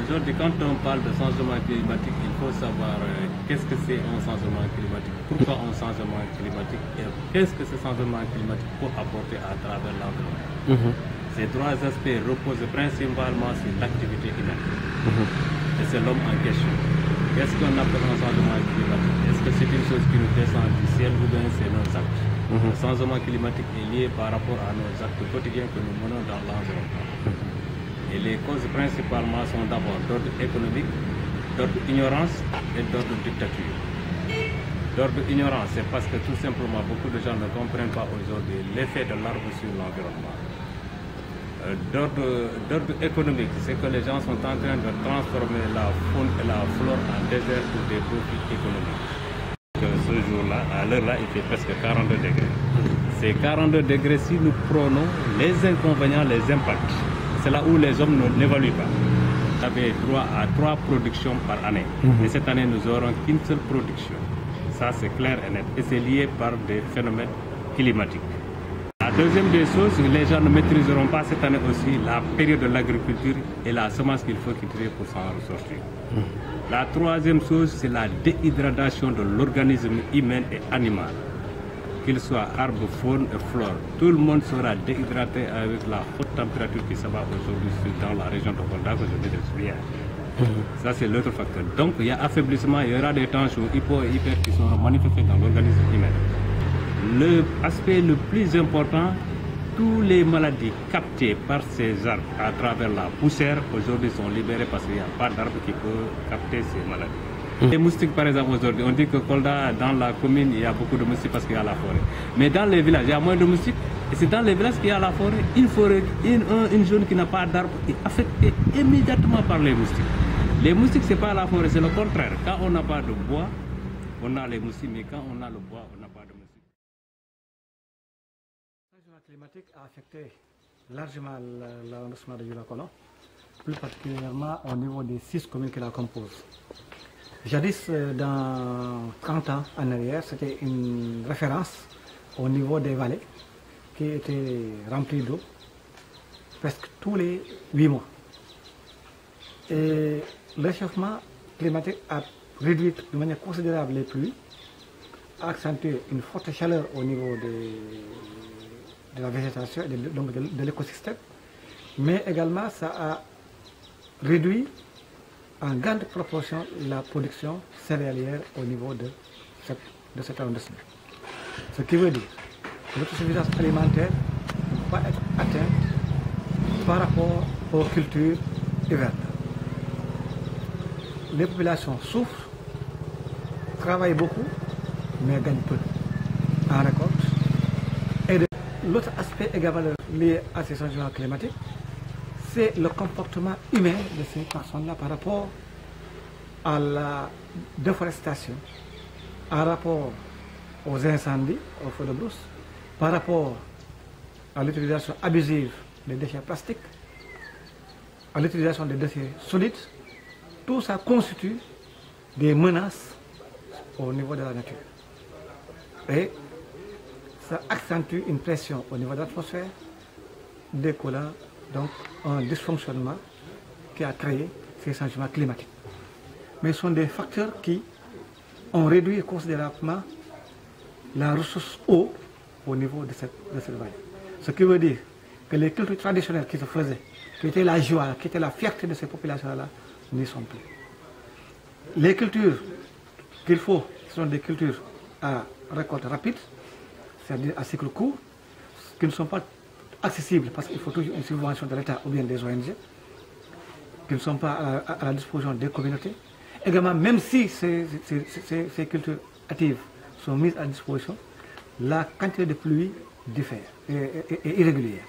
Aujourd'hui, quand on parle de changement climatique, il faut savoir qu'est-ce que c'est un changement climatique, pourquoi un changement climatique et qu'est-ce que ce changement climatique peut apporter à travers l'environnement. Ces trois aspects reposent principalement sur l'activité humaine. Et c'est l'homme en question. Qu'est-ce qu'on appelle un changement climatique? Est-ce que c'est une chose qui nous descend du ciel ou bien c'est nos actes? Le changement climatique est lié par rapport à nos actes quotidiens que nous menons dans l'environnement. Et les causes principalement sont d'abord d'ordre économique, d'ordre ignorance et d'ordre dictature. D'ordre ignorance, c'est parce que tout simplement beaucoup de gens ne comprennent pas aujourd'hui l'effet de l'arbre sur l'environnement. D'ordre économique, c'est que les gens sont en train de transformer la faune et la flore en désert pour des profits économiques. Ce jour-là, à l'heure-là, il fait presque 42 degrés. Ces 42 degrés, si nous prenons les inconvénients, les impacts, c'est là où les hommes ne l'évaluent pas. Vous avez droit à 3 productions par année. Et cette année, nous n'aurons qu'une seule production. Ça, c'est clair et net. Et c'est lié par des phénomènes climatiques. La deuxième des choses, les gens ne maîtriseront pas cette année aussi la période de l'agriculture et la semence qu'il faut cultiver pour s'en ressortir. La troisième chose, c'est la déhydratation de l'organisme humain et animal. Qu'il soit arbre, faune et flore, tout le monde sera déhydraté avec la haute température qui s'abat aujourd'hui dans la région de Kolda que je vais expliquer. Ça, c'est l'autre facteur. Donc, il y a affaiblissement, il y aura des tensions hypo et hyper qui seront manifestées dans l'organisme humain. L'aspect le plus important, toutes les maladies captées par ces arbres à travers la poussière aujourd'hui sont libérées parce qu'il n'y a pas d'arbre qui peut capter ces maladies. Les moustiques, par exemple, aujourd'hui, on dit que Kolda, dans la commune, il y a beaucoup de moustiques parce qu'il y a la forêt. Mais dans les villages, il y a moins de moustiques. Et c'est dans les villages qu'il y a la forêt. Une zone qui n'a pas d'arbre est affectée immédiatement par les moustiques. Les moustiques, ce n'est pas la forêt, c'est le contraire. Quand on n'a pas de bois, on a les moustiques, mais quand on a le bois, on n'a pas de moustiques. Le changement climatique a affecté largement l'arrondissement de Dioula-Colon, plus particulièrement au niveau des 6 communes qui la composent. Jadis, dans 30 ans en arrière, c'était une référence au niveau des vallées qui étaient remplies d'eau presque tous les 8 mois. Et le réchauffement climatique a réduit de manière considérable les pluies, a accentué une forte chaleur au niveau de la végétation et de l'écosystème, mais également ça a réduit en grande proportion la production céréalière au niveau de cet arrondissement. Ce qui veut dire que l'autosuffisance alimentaire ne peut pas être atteinte par rapport aux cultures hivernales. Les populations souffrent, travaillent beaucoup, mais gagnent peu en récolte. Et l'autre aspect également lié à ces changements climatiques, c'est le comportement humain de ces personnes-là par rapport à la déforestation, par rapport aux incendies, aux feux de brousse, par rapport à l'utilisation abusive des déchets plastiques, à l'utilisation des déchets solides. Tout ça constitue des menaces au niveau de la nature. Et ça accentue une pression au niveau de l'atmosphère, découlant donc un dysfonctionnement qui a créé ces changements climatiques. Mais ce sont des facteurs qui ont réduit considérablement la ressource eau au niveau de cette vallée. Ce qui veut dire que les cultures traditionnelles qui se faisaient, qui étaient la joie, qui étaient la fierté de ces populations-là, n'y sont plus. Les cultures qu'il faut, ce sont des cultures à récolte rapide, c'est-à-dire à cycle court, qui ne sont pas accessibles parce qu'il faut toujours une subvention de l'État ou bien des ONG, qui ne sont pas à la disposition des communautés. Également, même si ces cultures actives sont mises à disposition, la quantité de pluie diffère, est irrégulière.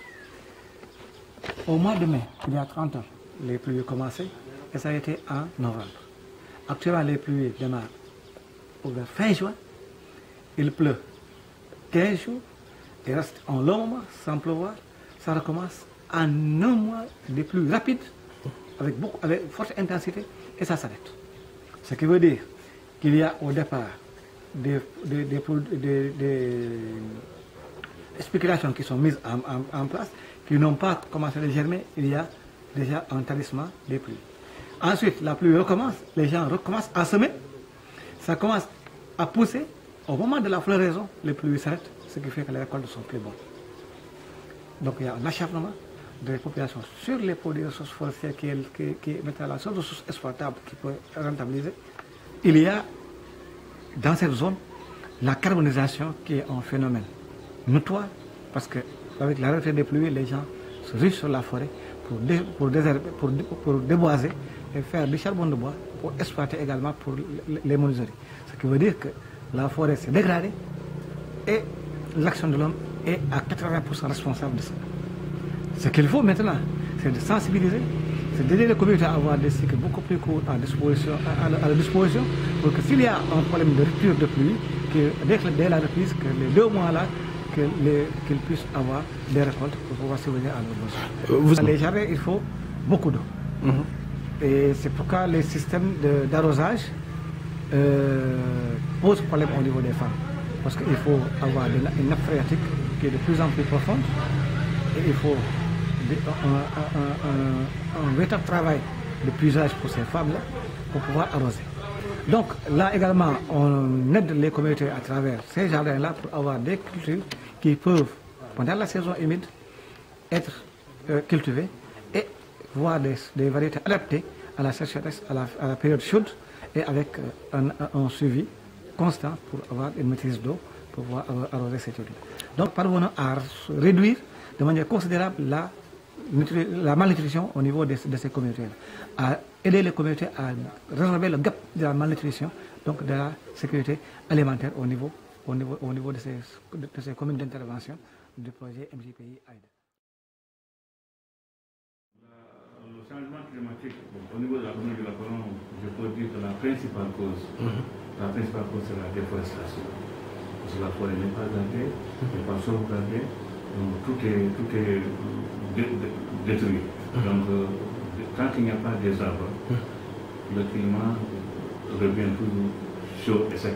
Au mois de mai, il y a 30 ans, les pluies ont commencé et ça a été en novembre. Actuellement, les pluies démarrent vers fin juin. Il pleut 15 jours, il reste un long mois sans pleuvoir. Ça recommence en un mois de pluies rapides, avec forte intensité, et ça s'arrête. Ce qui veut dire qu'il y a au départ des spéculations qui sont mises en place, qui n'ont pas commencé à germer, il y a déjà un tarissement des pluies. Ensuite, la pluie recommence, les gens recommencent à semer, ça commence à pousser. Au moment de la floraison, les pluies s'arrêtent, ce qui fait que les récoltes sont plus bonnes. Donc il y a un acharnement des populations sur les produits de ressources forestières qui est maintenant la seule ressource exploitable qui peut rentabiliser. Il y a dans cette zone la carbonisation qui est un phénomène notoire parce qu'avec la retraite des pluies, les gens se ruent sur la forêt pour déboiser et faire du charbon de bois pour exploiter également pour les menuiseries. Ce qui veut dire que la forêt s'est dégradée et l'action de l'homme est à 80% responsable de ça. Ce qu'il faut maintenant, c'est de sensibiliser, c'est d'aider les communautés à avoir des cycles beaucoup plus courts à la disposition pour que s'il y a un problème de rupture de pluie, dès la reprise, que les 2 mois là, qu'ils puissent avoir des récoltes pour pouvoir surveiller à leurs besoins. Les jardins, il faut beaucoup d'eau. Et c'est pourquoi les systèmes d'arrosage posent problème au niveau des femmes. Parce qu'il faut avoir une nappe phréatique qui est de plus en plus profonde et il faut un véritable travail de puisage pour ces femmes-là pour pouvoir arroser. Donc là également, on aide les communautés à travers ces jardins-là pour avoir des cultures qui peuvent, pendant la saison humide, être cultivées et voir des variétés adaptées à la sécheresse, à la période chaude et avec un suivi constant pour avoir une maîtrise d'eau pour pouvoir arroser ces cultures. Donc parvenons à réduire de manière considérable la malnutrition au niveau de ces communautés, à aider les communautés à résorber le gap de la malnutrition, donc de la sécurité alimentaire au niveau de ces communes d'intervention du projet MJPI AIDE. Le changement climatique, au niveau de la commune de la Colombe, je peux dire que la principale cause, c'est la déforestation. Parce que la forêt n'est pas gardée, n'est pas sauvegardée, donc tout est détruit. Donc quand il n'y a pas des arbres, le climat devient toujours chaud et sec.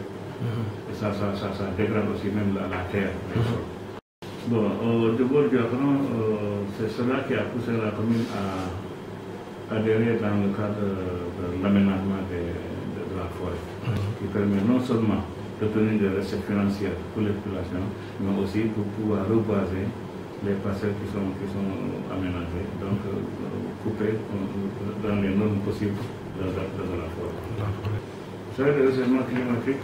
Et ça dégrade aussi même la terre. Bon, au niveau du Gabon, c'est cela qui a poussé la commune à adhérer dans le cadre de l'aménagement de la forêt, qui permet non seulement d'obtenir des recettes financières pour les populations, mais aussi pour pouvoir reboiser les parcelles qui sont aménagées, donc coupées dans les normes possibles de la forêt. Vous savez, le réchauffement climatique,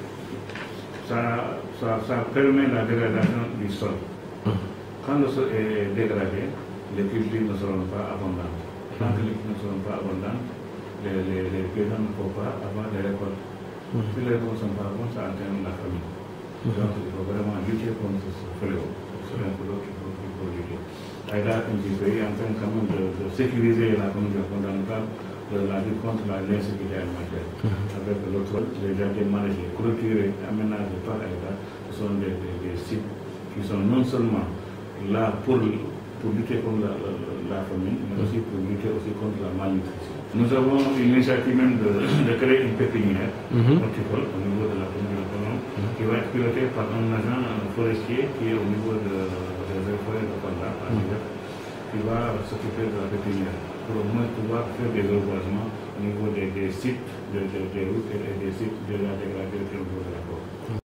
ça permet la dégradation du sol. Quand le sol est dégradé, les cultures ne seront pas abondantes. Quand les cultures ne seront pas abondantes, les paysans ne peuvent pas avoir des récoltes. Si les récoltes ne sont pas bonnes, ça entraîne la famine. Donc il faut vraiment lutter contre ce fléau. C'est un fléau qu'il faut lutter. AIDA MJPI est en train quand même de sécuriser la communauté dans le cadre de la lutte contre l'insécurité alimentaire. Avec l'autre, les jardins maraîchers clôturés, aménagés par AIDA, ce sont des sites qui sont non seulement là pour lutter contre la famine, mais aussi pour lutter aussi contre la malnutrition. Nous avons une initiative même de créer une pépinière horticole au niveau de la commune de Colombe, qui va être pilotée par un agent forestier qui est au niveau des forêts de Panda, qui va s'occuper de la pépinière, pour au moins pouvoir faire des reboisements au niveau des sites des routes et des sites déjà dégradés au niveau de la côte.